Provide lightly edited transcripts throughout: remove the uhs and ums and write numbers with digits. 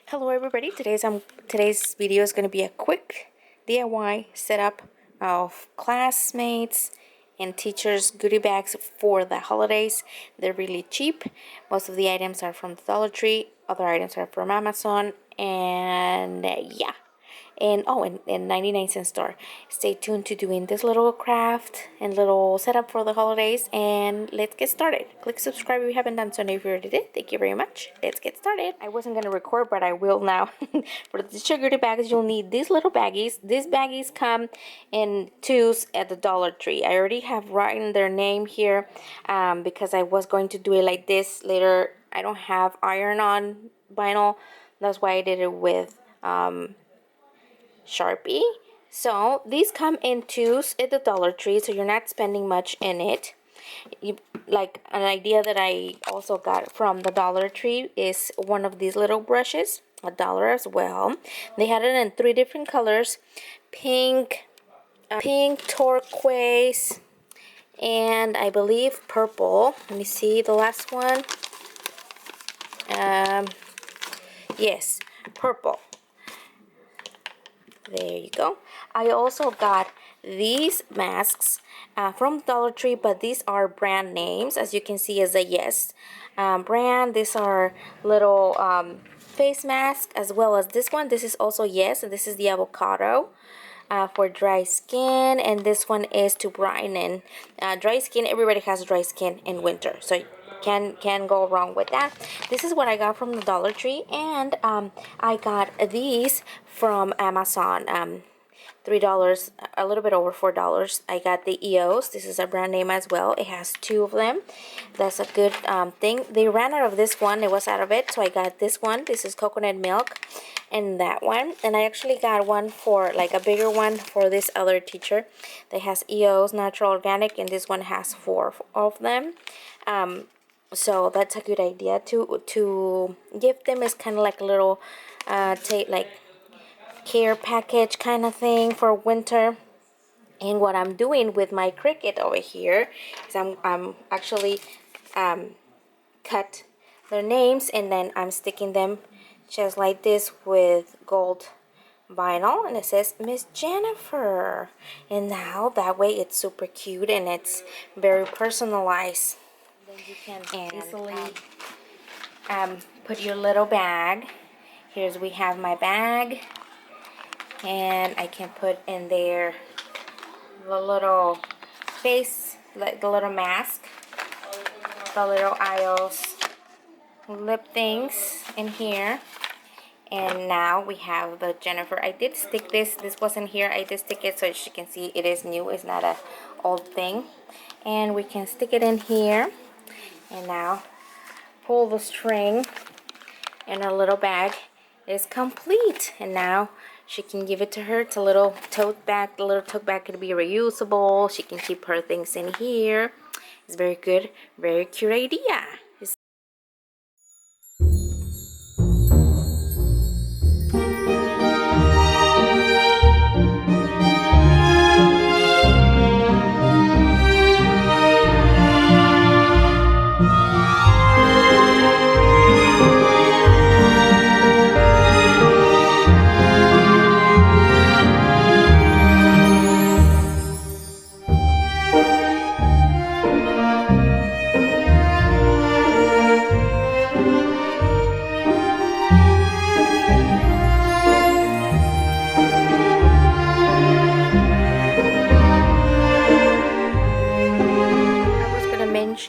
Hello everybody, today's video is going to be a quick DIY setup of classmates and teachers goodie bags for the holidays. They're really cheap. Most of the items are from the Dollar Tree, other items are from Amazon, and yeah. And 99-cent store. Stay tuned to doing this little craft and little setup for the holidays, and let's get started. Click subscribe if you haven't done so, and if you already did, thank you very much. Let's get started. I wasn't gonna record, but I will now. For the sugar bags, you'll need these little baggies. These baggies come in twos at the Dollar Tree. I already have written their name here because I was going to do it like this later. I don't have iron-on vinyl, that's why I did it with Sharpie. So these come in twos at the Dollar Tree, so you're not spending much in it. Like an idea that I also got from the Dollar Tree is one of these little brushes, $1 as well. They had it in 3 different colors: pink, turquoise, and I believe purple. Let me see the last one. Yes, purple. There you go. I also got these masks from Dollar Tree, but these are brand names, as you can see as a Yes brand. These are little face masks, as well as this one. This is also Yes, and this is the avocado for dry skin, and this one is to brighten. Dry skin, everybody has dry skin in winter, so can go wrong with that. This is what I got from the Dollar Tree, and I got these from Amazon. $3, a little bit over $4. I got the EOS. This is a brand name as well. It has 2 of them. That's a good thing. They ran out of this one. It was out of it, so I got this one. This is coconut milk, and that one. And I actually got one for, like, a bigger one for this other teacher that has EOS, natural organic, and this one has 4 of them. So that's a good idea to give them. Is kind of like a little care package kind of thing for winter. And what I'm doing with my Cricut over here is I'm actually cut their names, and then I'm sticking them just like this with gold vinyl, and it says Miss Jennifer. And now that way it's super cute and it's very personalized. Then you can easily put your little bag. We have my bag, and I can put in there the little face, like the little mask, the little eye's lip things in here. And now we have the Jennifer. I did stick this wasn't here. I did stick it so you can see it is new. It's not a old thing. And we can stick it in here, and now pull the string, and a little bag is complete. And now she can give it to her. It's a little tote bag. The little tote bag could be reusable. She can keep her things in here. It's very good, very cute idea.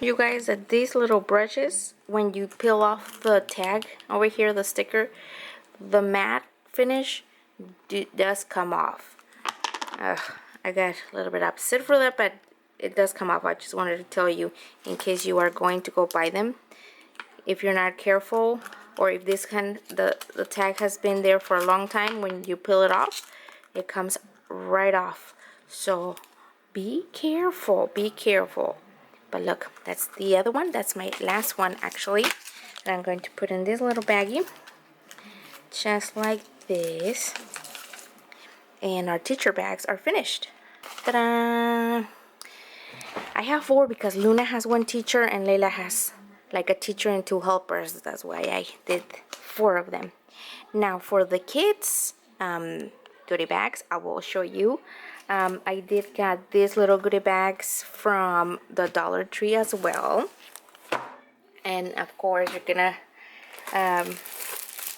You guys, that these little brushes, when you peel off the tag over here, the sticker, the matte finish does come off. I got a little bit upset for that, but it does come off. I just wanted to tell you in case you are going to go buy them. If you're not careful, or if the tag has been there for a long time, when you peel it off, it comes right off. So be careful, be careful. But look, that's the other one. That's my last one, actually, that I'm going to put in this little baggie, just like this. And our teacher bags are finished. Ta-da! I have 4 because Luna has 1 teacher and Layla has like a teacher and 2 helpers. That's why I did 4 of them. Now for the kids goodie bags, I will show you. I did get these little goodie bags from the Dollar Tree as well. And of course, you're gonna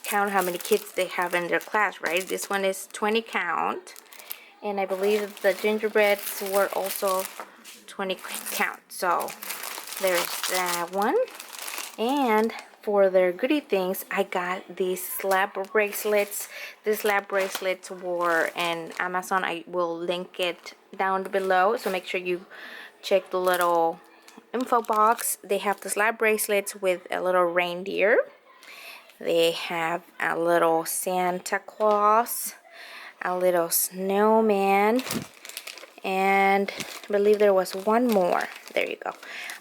count how many kids they have in their class, right? This one is 20 count. And I believe the gingerbreads were also 20 count. So there's that one. And for their goodie things, I got these slab bracelets. These slab bracelets were in Amazon. I will link it down below, so make sure you check the little info box. They have the slab bracelets with a little reindeer. They have a little Santa Claus, a little snowman, and I believe there was one more. There you go.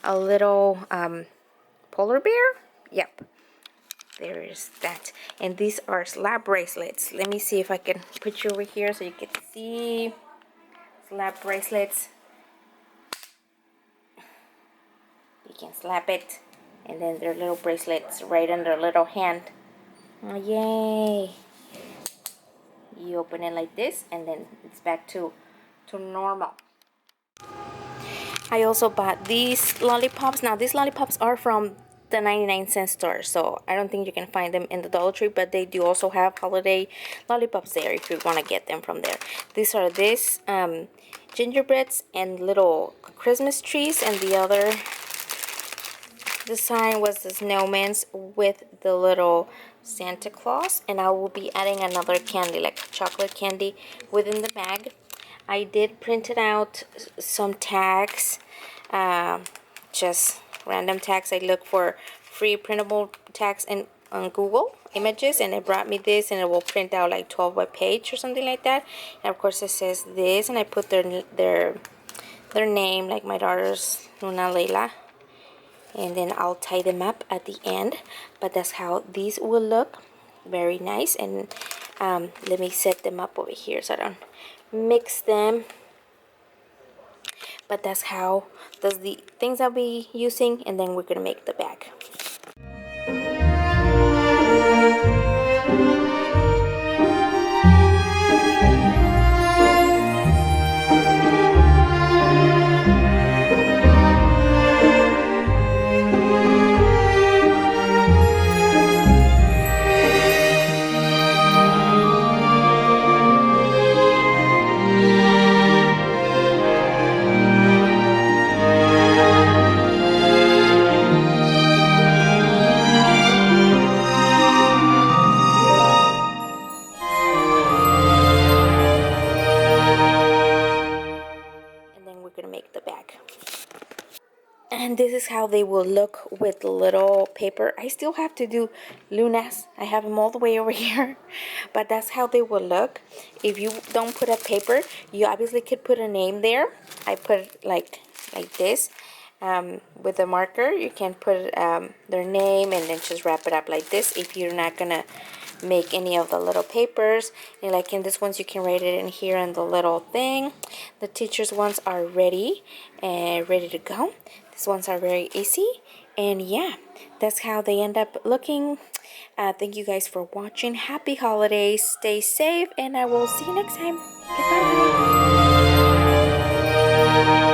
A little polar bear. Yep, there is that. And these are slab bracelets. Let me see if I can put you over here so you can see slab bracelets. You can slap it, and then their little bracelets right on their little hand. Oh, yay! You open it like this, and then it's back to normal. I also bought these lollipops. Now these lollipops are from the 99-cent store, so I don't think you can find them in the Dollar Tree, but they do also have holiday lollipops there if you want to get them from there. These are gingerbreads and little Christmas trees, and the other design was the snowman's with the little Santa Claus. And I will be adding another candy, like chocolate candy, within the bag. I did print it out some tags, just random tags. I look for free printable tags on Google Images, and it brought me this, and it will print out like 12 by page or something like that. And of course it says this, and I put their name, like my daughter's Nuna Leila, and then I'll tie them up at the end. But that's how these will look. Very nice. And let me set them up over here so I don't mix them. But that's the things I'll be using, and then we're gonna make the bag. And this is how they will look with the little paper. I still have to do lunas. I have them all the way over here. But that's how they will look. If you don't put a paper, you obviously could put a name there. I put it like this. With a marker, you can put their name and then just wrap it up like this. If you're not going to make any of the little papers, and like in this ones, you can write it in here in the little thing. The teachers ones are ready and ready to go. These ones are very easy, and yeah, that's how they end up looking. Thank you guys for watching. Happy holidays, stay safe, and I will see you next time. Goodbye.